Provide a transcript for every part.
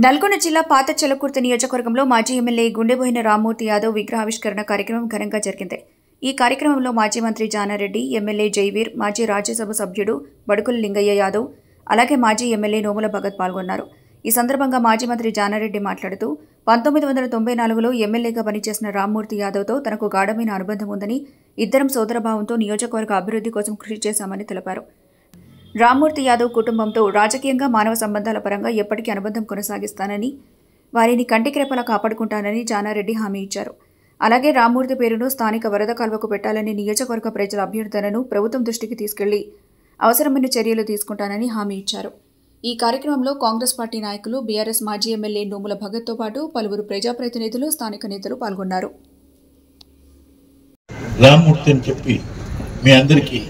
నల్గొండ జిల్లా పాత చెలకుర్తి నియోజకవర్గంలో మాజీ ఎమ్మెల్యే గుండెబోయిన రామ్మూర్తి యాదవ్ విగ్రహావిష్కరణ కార్యక్రమం ఘనంగా జరిగింది. ఈ కార్యక్రమంలో మాజీ మంత్రి జానారెడ్డి, ఎమ్మెల్యే జైవీర్, మాజీ రాజ్యసభ సభ్యుడు బడుకుల లింగయ్య యాదవ్, అలాగే మాజీ ఎమ్మెల్యే నోముల భగత్ పాల్గొన్నారు. ఈ సందర్భంగా మాజీ మంత్రి జానారెడ్డి మాట్లాడుతూ 1994లో ఎమ్మెల్యేగా పనిచేసిన రామ్మూర్తి యాదవ్తో తనకు గాఢమైన అనుబంధం ఉందని, ఇద్దరం సోదరభావంతో నియోజకవర్గ అభివృద్ధి కోసం కృషి చేశామని తెలిపారు. రామ్మూర్తి యాదవ్ కుటుంబంతో రాజకీయంగా, మానవ సంబంధాల పరంగా ఎప్పటికీ అనుబంధం కొనసాగిస్తానని, వారిని కంటికి రెప్పలా కాపాడుకుంటానని జానారెడ్డి హామీ ఇచ్చారు. అలాగే రామ్మూర్తి పేరును స్థానిక వరద కాల్వకు పెట్టాలని నియోజకవర్గ ప్రజల అభ్యర్థనను ప్రభుత్వం దృష్టికి తీసుకెళ్లి అవసరమైన చర్యలు తీసుకుంటానని హామీ ఇచ్చారు. ఈ కార్యక్రమంలో కాంగ్రెస్ పార్టీ నాయకులు, బీఆర్ఎస్ మాజీ ఎమ్మెల్యే నోముల భగత్తో పాటు పలువురు ప్రజాప్రతినిధులు, స్థానిక నేతలు పాల్గొన్నారు. రామ్మూర్తి అని చెప్పి మీ అందరికీ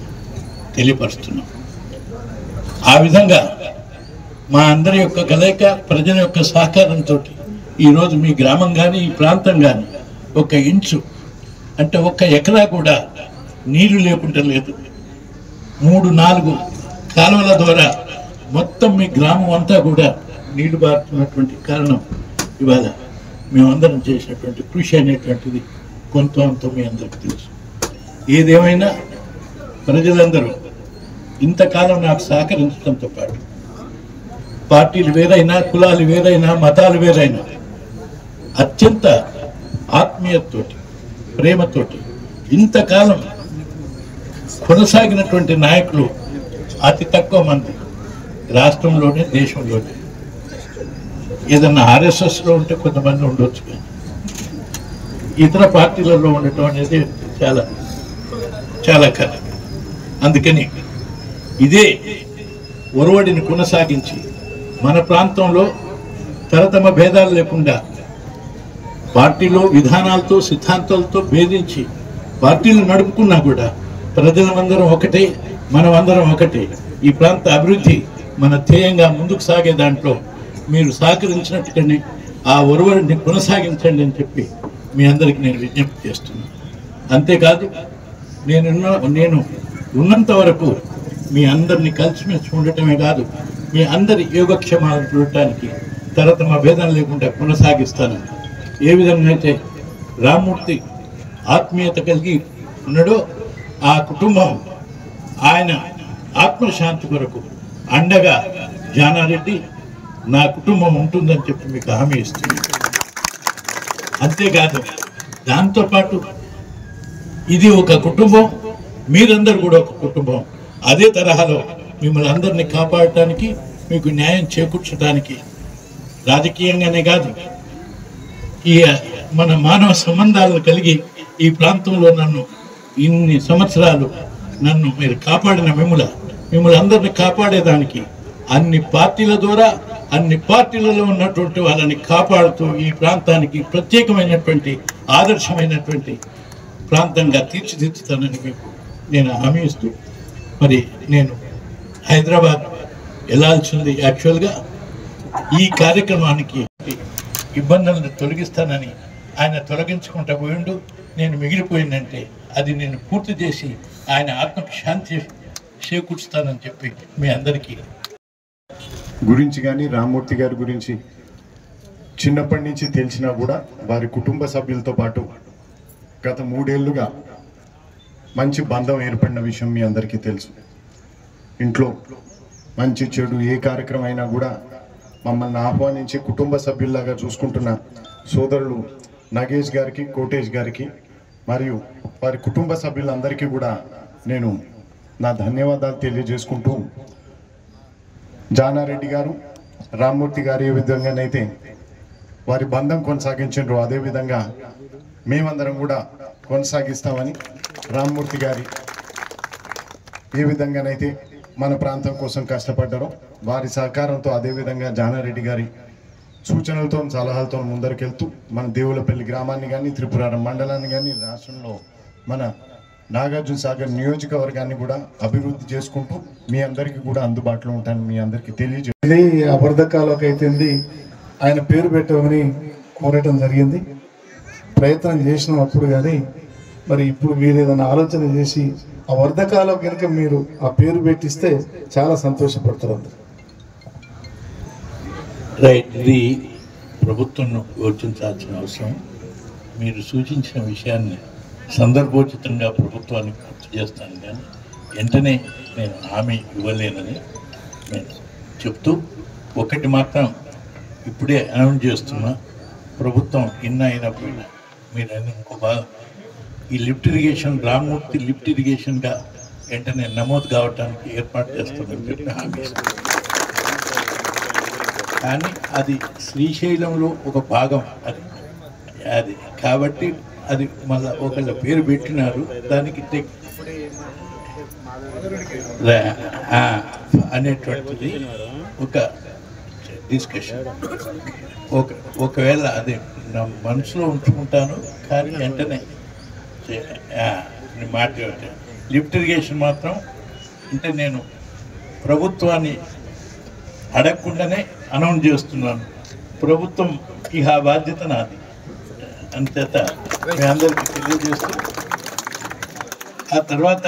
తెలియపరుస్తున్నాం. ఆ విధంగా మా అందరి యొక్క కలయిక, ప్రజల యొక్క సహకారంతో ఈరోజు మీ గ్రామం కానీ, ఈ ప్రాంతం కానీ ఒక ఇంచు అంటే 1 ఎకరా కూడా నీళ్లు లేకుండా లేదు. 3-4 కాలువల ద్వారా మొత్తం మీ గ్రామం అంతా కూడా నీళ్లు బారుతున్నటువంటి కారణం ఇవాళ మేమందరం చేసినటువంటి కృషి అనేటువంటిది కొంత మీ అందరికీ తెలుసు. ఏదేమైనా ప్రజలందరూ ఇంతకాలం నాకు సహకరించడంతో పాటు పార్టీలు వేరైనా, కులాలు వేరైనా, మతాలు వేరైనా అత్యంత ఆత్మీయతతోటి, ప్రేమతోటి ఇంతకాలం కొనసాగినటువంటి నాయకులు అతి తక్కువ మంది రాష్ట్రంలోనే, దేశంలోనే. ఏదన్నా ఆర్ఎస్ఎస్లో ఉంటే కొంతమంది ఉండొచ్చు, కానీ ఇతర పార్టీలలో ఉండటం అనేది చాలా చాలా కథ. అందుకని ఇదే ఒరవడిని కొనసాగించి మన ప్రాంతంలో తరతమ భేదాలు లేకుండా పార్టీలో విధానాలతో, సిద్ధాంతాలతో భేదించి పార్టీలు నడుపుకున్నా కూడా ప్రజలందరం ఒకటే, మనమందరం ఒకటే. ఈ ప్రాంత అభివృద్ధి మన ధ్యేయంగా ముందుకు సాగే దాంట్లో మీరు సహకరించినట్టుగానే ఆ ఒరవడిని కొనసాగించండి అని చెప్పి మీ అందరికీ నేను విజ్ఞప్తి చేస్తున్నాను. అంతేకాదు, నేను ఉన్నంత వరకు మీ అందరినీ కలిసిమెలిసి ఉండటమే కాదు, మీ అందరి యోగక్షేమాలను చూడటానికి తరతమ భేదం లేకుండా కొనసాగిస్తాను. ఏ విధంగా అయితే రామ్మూర్తి ఆత్మీయత కలిగి ఉన్నాడో, ఆ కుటుంబం ఆయన ఆత్మశాంతి కొరకు అండగా జానారెడ్డి నా కుటుంబం ఉంటుందని చెప్పి మీకు హామీ ఇస్తుంది. అంతేకాదు, దాంతోపాటు ఇది ఒక కుటుంబం, మీరందరూ కూడా ఒక కుటుంబం. అదే తరహాలో మిమ్మల్ని అందరినీ కాపాడటానికి, మీకు న్యాయం చేకూర్చడానికి రాజకీయంగానే కాదు, ఈ మన మానవ సంబంధాలను కలిగి ఈ ప్రాంతంలో నన్ను ఇన్ని సంవత్సరాలు మీరు కాపాడిన మిమ్మల్ని అందరినీ కాపాడేదానికి అన్ని పార్టీల ద్వారా, అన్ని పార్టీలలో ఉన్నటువంటి వాళ్ళని కాపాడుతూ ఈ ప్రాంతానికి ప్రత్యేకమైనటువంటి, ఆదర్శమైనటువంటి ప్రాంతంగా తీర్చిదిద్దుతానని మీకు నేను హామీ ఇస్తూ, మరి నేను హైదరాబాద్ వెళ్ళాల్సింది. యాక్చువల్గా ఈ కార్యక్రమానికి ఇబ్బందులను తొలగిస్తానని ఆయన తొలగించుకుంటూ పోయిండు. నేను మిగిలిపోయిందంటే అది నేను పూర్తి చేసి ఆయన ఆత్మకు శాంతి చేకూర్చుతానని చెప్పి మీ అందరికీ గురించి కానీ, రామ్మూర్తి గారి గురించి చిన్నప్పటి నుంచి తెలిసినా కూడా వారి కుటుంబ సభ్యులతో పాటు గత 3 ఏళ్లుగా మంచి బంధం ఏర్పడిన విషయం మీ అందరికీ తెలుసు. ఇంట్లో మంచి చెడు ఏ కార్యక్రమం అయినా కూడా మమ్మల్ని ఆహ్వానించి కుటుంబ సభ్యుల్లాగా చూసుకుంటున్న సోదరులు నగేష్ గారికి, కోటేష్ గారికి మరియు వారి కుటుంబ సభ్యులందరికీ కూడా నేను నా ధన్యవాదాలు తెలియజేసుకుంటూ, జానారెడ్డి గారు, రామ్మూర్తి గారు ఏ విధంగానైతే వారి బంధం కొనసాగించారో అదేవిధంగా మేమందరం కూడా కొనసాగిస్తామని, రామ్మూర్తి గారి ఏ విధంగానైతే మన ప్రాంతం కోసం కష్టపడ్డారో వారి సహకారంతో, అదేవిధంగా జానారెడ్డి గారి సూచనలతో, సలహాలతో ముందరికెళ్తూ మన దేవులపల్లి గ్రామాన్ని కానీ, త్రిపురారం మండలాన్ని కానీ, రాష్ట్రంలో మన నాగార్జున సాగర్ నియోజకవర్గాన్ని కూడా అభివృద్ధి చేసుకుంటూ మీ అందరికీ కూడా అందుబాటులో ఉంటాను మీ అందరికీ తెలియజేయండి. ఆ వర్ధకాలకైతే ఆయన పేరు పెట్టమని కోరటం జరిగింది. ప్రయత్నం చేసినాం అప్పుడు, కానీ మరి ఇప్పుడు మీరు ఏదైనా ఆలోచన చేసి ఆ వర్ధకాలం కనుక మీరు ఆ పేరు పెట్టిస్తే చాలా సంతోషపడతారు అందరు. రైట్, ఇది ప్రభుత్వం యోచించాల్సిన అవసరం. మీరు సూచించిన విషయాన్ని సందర్భోచితంగా ప్రభుత్వానికి గుర్తు చేస్తాను, కానీ వెంటనే నేను హామీ ఇవ్వలేనని నేను చెప్తూ, ఒకటి మాత్రం ఇప్పుడే అనౌన్స్ చేస్తున్నా, ప్రభుత్వం అయినప్పుడు మీరు ఇంకో భాగం ఈ లిఫ్ట్ ఇరిగేషన్ రామ్మూర్తి లిఫ్ట్ ఇరిగేషన్గా వెంటనే నమోదు కావడానికి ఏర్పాటు చేస్తామని చెప్పి హామీ ఇస్తాను. కానీ అది శ్రీశైలంలో ఒక భాగం అది కాబట్టి అది మళ్ళీ ఒకళ్ళ పేరు పెట్టినారు, దానికి అనేటువంటిది ఒక డిస్కషన్. ఒకవేళ అది నా మనసులో ఉంచుకుంటాను, కానీ వెంటనే మాట లిఫ్ట్ ఇరిగేషన్ మాత్రం అంటే నేను ప్రభుత్వాన్ని అడగకుండానే అనౌన్స్ చేస్తున్నాను. ప్రభుత్వం ఇక ఆ బాధ్యత నాది, అంతేత మీ అందరికీ తెలియజేస్తూ ఆ తర్వాత